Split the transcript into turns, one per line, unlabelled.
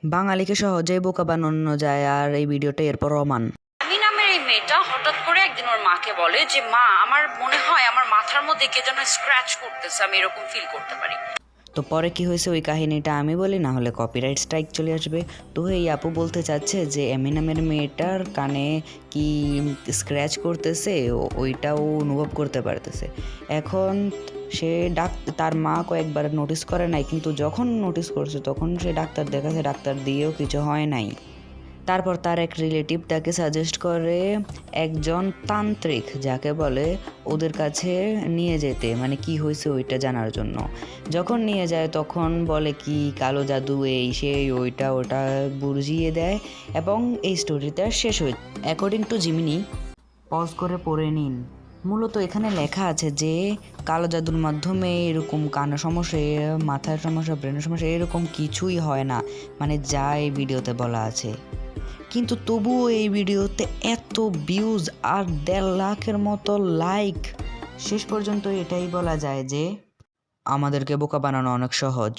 বাঙালিকে সহজেই বোকা বানানো যায়, আর এই ভিডিওটা এর প্রমাণ।
আমি নামের এই মেয়েটা হঠাৎ করে একদিন ওর মাকে বলে যে মা, আমার মনে হয় আমার মাথার মধ্যে কে যেন স্ক্র্যাচ করতেছে, আমি এরকম ফিল করতে পারি।
তো পরে কি হয়েছে ওই কাহিনীটা আমি বলি, না হলে কপিরাইট স্ট্রাইক চলে আসবে। তো এই আপু বলতে চাচ্ছে যে এমিনামের মেয়েটার কানে কি স্ক্র্যাচ করতেছে, ওইটাও অনুভব করতে পারতেছে। এখন সে তার মা কয়েকবার নোটিস করে নাই, কিন্তু যখন নোটিস করছে তখন সে ডাক্তার দেখাচ্ছে, ডাক্তার দিয়েও কিছু হয় নাই। তারপর তার এক রিলেটিভ তাকে সাজেস্ট করে একজন তান্ত্রিক, যাকে বলে, ওদের কাছে নিয়ে যেতে, মানে কি হয়েছে ওইটা জানার জন্য। যখন নিয়ে যায় তখন বলে কি কালো জাদু এই সেই ওইটা ওটা বুঝিয়ে দেয়, এবং এই স্টোরিটা শেষ হয়ে। অ্যাকর্ডিং টু জিমিনি, পজ করে পড়ে নিন। মূলত এখানে লেখা আছে যে কালো জাদুর মাধ্যমে এরকম কানের সমস্যা, মাথার সমস্যা, ব্রেনের সমস্যা এরকম কিছুই হয় না, মানে যা এই ভিডিওতে বলা আছে। কিন্তু তবুও এই ভিডিওতে এত ভিউজ আর 1.5 লাখের মতো লাইক। শেষ পর্যন্ত এটাই বলা যায় যে আমাদেরকে বোকা বানানো অনেক সহজ।